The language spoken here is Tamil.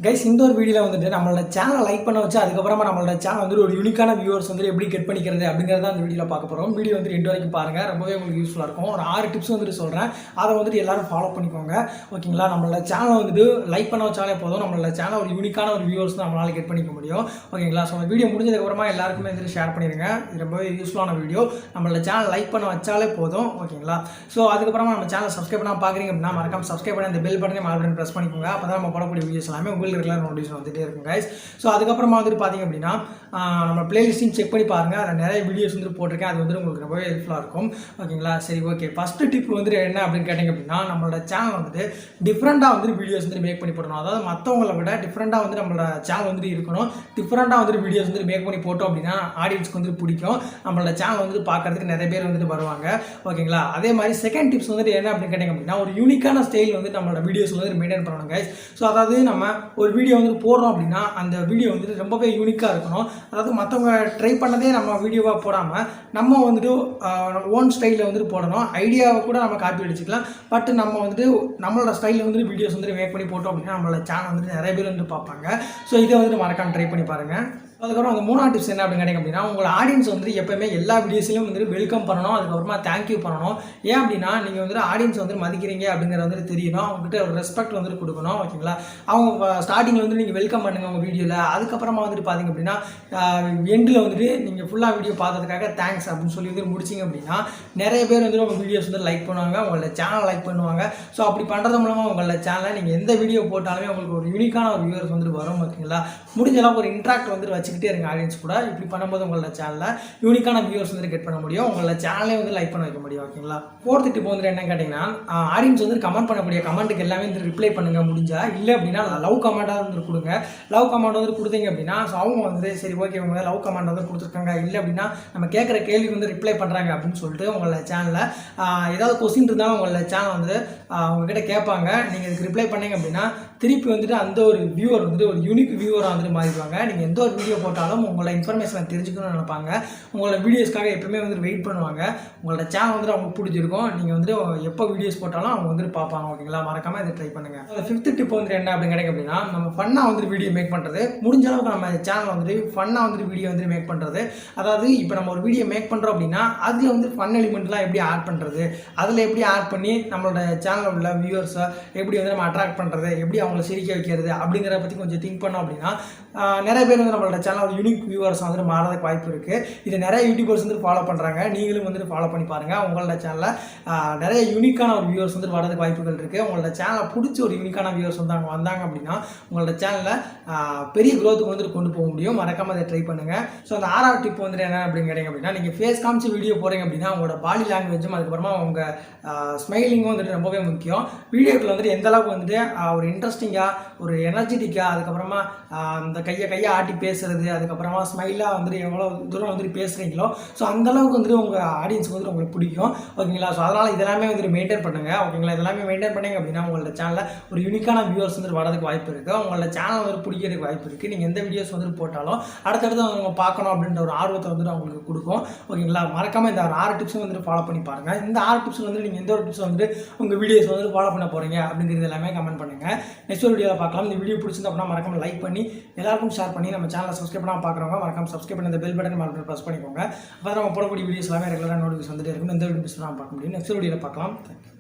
கைஸ் இந்த ஒரு வீடியோவில் வந்துட்டு நம்மளோட சேனலை லைக் பண்ண வச்சு அதுக்கப்புறமா நம்மளோட சேனல் வந்து ஒரு யூனிக்கான வியூவர்ஸ் வந்து எப்படி கெட் பண்ணிக்கிறது அப்படிங்கிறத அந்த வீடியோவில் பார்க்க போகிறோம். வீடியோ வந்து எண்டு வரைக்கும் பாருங்கள், ரொம்பவே உங்களுக்கு யூஸ்ஃபுல்லாக இருக்கும். ஒரு 6 டிப்ஸ் வந்துட்டு சொல்கிறேன், அதை வந்துட்டு எல்லாரும் ஃபாலோ பண்ணிக்கோங்க. ஓகேங்களா? நம்மளோட சேனலை வந்துட்டு லைக் பண்ண வச்சாலே போதும், நம்மளோட சேனல் ஒரு யூனிக்கான ஒரு வியூவர்ஸ் நம்மளால் கெட் பண்ணிக்க முடியும். ஓகேங்களா? ஸோ அந்த வீடியோ முடிஞ்சதுக்கப்புறமா எல்லாருக்குமே வந்துட்டு ஷேர் பண்ணிடுங்க. இது ரொம்பவே யூஸ்ஃபுல்லான வீடியோ. நம்மளோட சேனல் லைக் பண்ண வச்சாலே போதும். ஓகேங்களா? ஸோ அதுக்கப்புறமா நம்ம சேனல் சப்ஸ்கிரைப் பண்ணால் பார்க்குறீங்க அப்படின்னா மறக்காம சப்ஸ்கிரைப் பண்ணி அந்த பெல் பட்டனே ஆல் பட்டன் ப்ரெஸ் பண்ணிக்கோங்க. அப்போ தான் நம்ம போடக்கூடிய வீடியோஸ் எல்லாமே உங்களுக்கு ரெகுலர் நோட்டிஃபிகேஷன் வந்துட்டே இருக்கும் கைஸ். ஸோ அதுக்கப்புறமா வந்துட்டு பார்த்தீங்க அப்படின்னா நம்ம பிளேலிஸ்ட்டையும் செக் பண்ணி பாருங்கள், அதில் நிறைய வீடியோஸ் வந்துட்டு போட்டிருக்கேன். அது வந்து உங்களுக்கு ரொம்பவே ஹெல்ப்ஃபுல்லாக இருக்கும். ஓகேங்களா? சரி, ஓகே. ஃபஸ்ட்டு டிப் வந்துட்டு என்ன அப்படின்னு கேட்டிங்க அப்படின்னா, நம்மளோட சேனல் வந்துட்டு டிஃப்ரெண்ட்டாக வந்துட்டு வீடியோஸ் வந்துட்டு மேக் பண்ணி போடணும். அதாவது மற்றவங்களை விட டிஃப்ரெண்ட்டாக வந்து நம்மளோட சேனல் வந்துட்டு இருக்கணும். டிஃப்ரெண்ட்டாக வந்துட்டு வீடியோஸ் வந்துட்டு மேக் பண்ணி போட்டோம் அப்படின்னா ஆடியன்ஸ்க்கு வந்துட்டு பிடிக்கும். நம்மளோட சேனல் வந்துட்டு பார்க்கறதுக்கு நிறைய பேர் வந்துட்டு வருவாங்க. ஓகேங்களா? அதே மாதிரி செகண்ட் டிப்ஸ் வந்துட்டு என்ன அப்படின்னு கேட்டிங்க அப்படின்னா, ஒரு யூனிக்கான ஸ்டைல் வந்து நம்மளோட வீடியோஸ் வந்து மெயின்டைன் பண்ணணும் கைஸ். ஸோ அதாவது நம்ம ஒரு வீடியோ வந்துட்டு போடுறோம் அப்படின்னா அந்த வீடியோ வந்துட்டு ரொம்பவே யூனிக்காக இருக்கணும். அதாவது மற்றவங்க ட்ரை பண்ணதே நம்ம வீடியோவாக போடாமல் நம்ம வந்துட்டு ஓன் ஸ்டைலில் வந்துட்டு போடணும். ஐடியாவை கூட நம்ம காப்பி அடிச்சுக்கலாம். பட் நம்ம வந்துட்டு நம்மளோட ஸ்டைலில் வந்துட்டு வீடியோஸ் வந்துட்டு மேக் பண்ணி போட்டோம் அப்படின்னா நம்மளோட சேனல் வந்துட்டு நிறைய பேர் வந்துட்டு பார்ப்பாங்க. ஸோ இதை வந்துட்டு மறக்காம ட்ரை பண்ணி பாருங்கள். அதுக்கப்புறம் அந்த 3ஆவது டிப்ஸ் என்ன அப்படின்னு கேட்டிங்க அப்படின்னா, உங்களோட ஆடியன்ஸ் வந்துட்டு எப்போயுமே எல்லா வீடியோஸ்லையும் வந்துட்டு வெல்கம் பண்ணணும், அதுக்கப்புறமா தேங்க்யூ பண்ணணும். ஏன் அப்படின்னா நீங்கள் வந்துட்டு ஆடியன்ஸ் வந்துட்டு மதிக்கிறீங்க அப்படிங்கிறது வந்துட்டு தெரியணும். அவங்ககிட்ட ஒரு ரெஸ்பெக்ட் வந்துட்டு கொடுக்கணும். ஓகேங்களா? அவங்க ஸ்டார்டிங்கில் வந்துட்டு நீங்கள் வெல்கம் பண்ணுங்கள் உங்கள் வீடியோவில். அதுக்கப்புறமா வந்துட்டு பார்த்தீங்க அப்படின்னா எண்டில் வந்துட்டு நீங்கள் ஃபுல்லாக வீடியோ பார்த்ததுக்காக தேங்க்ஸ் அப்படின்னு சொல்லி வந்துட்டு முடிச்சிங்க அப்படின்னா நிறைய பேர் வந்துட்டு உங்கள் வீடியோஸ் வந்து லைக் பண்ணுவாங்க, உங்களோட சேனலை லைக் பண்ணுவாங்க. ஸோ அப்படி பண்ணுறது மூலமாக உங்களோட சேனலை நீங்கள் எந்த வீடியோ போட்டாலுமே உங்களுக்கு ஒரு யூனிக்கான ஒரு வியூவர்ஸ் வந்துட்டு வரும். ஓகேங்களா? முடிஞ்ச அளவுக்கு ஒரு இன்ட்ராக்ட் வந்துட்டு வச்சுக்கிட்டே இருங்க ஆடியன்ஸ் கூட. இப்படி பண்ணும்போது உங்களோட சேனலில் யூனிக்கான வியூவர்ஸ் வந்து கெட் பண்ண முடியும், உங்களோட சேனலே வந்து லைக் பண்ண வைக்க முடியும். ஓகேங்களா? 4th டிப் வந்து என்ன கேட்டிங்கன்னா, ஆடியன்ஸ் வந்து கமெண்ட் பண்ணக்கூடிய கமெண்ட்டுக்கு எல்லாமே வந்து ரிப்ளை பண்ணுங்க முடிஞ்சா. இல்லை அப்படின்னா லவ் கமெண்ட்டாக வந்து கொடுங்க. லவ் கமெண்ட் வந்து கொடுத்தீங்க அப்படின்னா ஸோ அவங்க வந்து சரி ஓகே இவங்க லவ் கமெண்ட் வந்து கொடுத்துருக்காங்க, இல்லை அப்படின்னா நம்ம கேட்குற கேள்வி வந்து ரிப்ளை பண்ணுறாங்க அப்படின்னு சொல்லிட்டு உங்களோட சேனலில் ஏதாவது கொஸ்டின் இருந்தாலும் உங்களோட சேனல் வந்து அவங்ககிட்ட கேட்பாங்க. நீங்கள் இதுக்கு ரிப்ளை பண்ணீங்க அப்படின்னா திருப்பி வந்துட்டு அந்த ஒரு வியூவர் வந்துட்டு ஒரு யூனிக் வியூவராக வந்துட்டு மாறிடுவாங்க. நீங்கள் எந்த ஒரு வீடியோ போட்டாலும் உங்களோட இன்ஃபர்மேஷனை தெரிஞ்சுக்கணும்னு நினைப்பாங்க. உங்களோட வீடியோஸ்க்காக எப்பவுமே வந்துட்டு வெயிட் பண்ணுவாங்க. உங்களோட சேனல் வந்துட்டு அவங்களுக்கு பிடிச்சிருக்கும். நீங்கள் வந்துட்டு எப்போ வீடியோஸ் போட்டாலும் அவங்க வந்துட்டு பார்ப்பாங்க. ஓகேங்களா? மறக்காமல் இதை ட்ரை பண்ணுங்கள். அந்த 5th டிப் வந்துட்டு என்ன அப்படின்னு கிடைக்கும் அப்படின்னா, நம்ம ஃபன்னாக வந்துட்டு வீடியோ மேக் பண்ணுறது. முடிஞ்ச அளவுக்கு நம்ம சேனல் வந்துட்டு ஃபன்னாக வந்துட்டு வீடியோ வந்துட்டு மேக் பண்ணுறது. அதாவது இப்போ நம்ம ஒரு வீடியோ மேக் பண்ணுறோம் அப்படின்னா அதில் வந்து ஃபன் எலிமெண்ட்லாம் எப்படி ஆட் பண்ணுறது, அதில் எப்படி ஆட் பண்ணி நம்மளோட சேனலில் உள்ள வியூவர்ஸை எப்படி வந்து நம்ம அட்ராக்ட் பண்ணுறது, எப்படி அவங்கள சிரிக்க வைக்கிறது அப்படிங்கிறத பற்றி கொஞ்சம் திங்க் பண்ணோம் அப்படின்னா நிறைய பேர் வந்து நம்மளோட சேனல் யூனிக் வியூவர்ஸ் வந்துட்டு மாறதுக்கு வாய்ப்பு இருக்குது. இது நிறைய யூடியூபர்ஸ் வந்துட்டு ஃபாலோ பண்ணுறாங்க. நீங்களும் வந்துட்டு ஃபாலோ பண்ணி பாருங்கள். உங்களோட சேனலில் நிறைய யூனிக்கான ஒரு வியூவர்ஸ் வந்துட்டு வரதுக்கு வாய்ப்புகள் இருக்குது. உங்களோட சேனலை பிடிச்சி ஒரு யூனிக்கான வியூவர்ஸ் வந்து அவங்க வந்தாங்க அப்படின்னா உங்களோட சேனலில் பெரிய க்ரோத்துக்கு வந்துட்டு கொண்டு போக முடியும். மறக்காமல் அதை ட்ரை பண்ணுங்கள். ஸோ அந்த 6வது டிப் வந்துட்டு என்ன அப்படின்னு கேட்டிங்க அப்படின்னா, நீங்கள் ஃபேஸ் காமிச்சு வீடியோ போகிறீங்க அப்படின்னா உங்களோட பாடி லாங்குவேஜும் அதுக்கப்புறமா உங்கள் ஸ்மைலிங்கும் வந்துட்டு ரொம்பவே முக்கியம். வீடியோக்கள் வந்துட்டு எந்த அளவுக்கு வந்துட்டு ஒரு இன்ட்ரெஸ்டிங்காக ஒரு எனர்ஜெட்டிக்காக அதுக்கப்புறமா அந்த கையை ஆட்டி பேசுறது, அதுக்கப்புறமா ஸ்மைலாக வந்துட்டு எவ்வளோ தூரம் வந்துட்டு பேசுகிறீங்களோ ஸோ அந்தளவுக்கு வந்துட்டு உங்கள் ஆடியன்ஸுக்கு வந்துட்டு உங்களுக்கு பிடிக்கும். ஓகேங்களா? ஸோ அதனால் இதெல்லாமே வந்துட்டு மெயின்டைன் பண்ணுங்கள். ஓகேங்களா? இதெல்லாமே மெயின்டைன் பண்ணிங்க அப்படின்னா உங்களோட சேனலில் ஒரு யூனிக்கான வியூவர்ஸ் வந்துட்டு வரதுக்கு வாய்ப்பு இருக்குது. உங்களோட சேனல் வந்துட்டு பிடிக்கிறதுக்கு வாய்ப்பு இருக்குது. நீங்கள் எந்த வீடியோஸ் வந்துட்டு போட்டாலும் அடுத்தடுத்து அவங்க பார்க்கணும் அப்படின்ற ஒரு ஆர்வத்தை வந்துட்டு அவங்களுக்கு கொடுக்கும். ஓகேங்களா? மறக்காமல் இந்த 6 டிப்ஸும் வந்துட்டு ஃபாலோ பண்ணி பாருங்கள். இந்த 6 டிப்ஸில் வந்துட்டு நீங்கள் எந்த ஒரு டிப்ஸ் வந்துட்டு உங்கள் வீடியோஸ் வந்துட்டு ஃபாலோ பண்ண போகிறீங்க அப்படிங்கிறது எல்லாமே கமெண்ட் பண்ணுங்கள். நெக்ஸ்ட் வீடியோவில் பார்க்கலாம். இந்த வீடியோ பிடிச்சிருந்தா அப்படின்னா மறக்காம லைக் பண்ணி எல்லாருக்கும் ஷேர் பண்ணி நம்ம சேனலை சப்ஸ்கிரைப் பண்ணால் பார்க்குறவங்க மறக்காம சப்ஸ்கிரைப் பண்ணி அந்த பெல் பட்டன் மேலே ப்ரெஸ் பண்ணிக்கோங்க. அப்போ நம்ம போடக்கூடிய வீடியோஸ் எல்லாமே ரெகுலராக நோட்டிஃபிகேஷன் வந்துட்டு இருக்கும். எந்த வீடியோஸ் பார்க்க முடியும். நெக்ஸ்ட் வீடியோவில் பார்க்கலாம். தேங்க்யூ.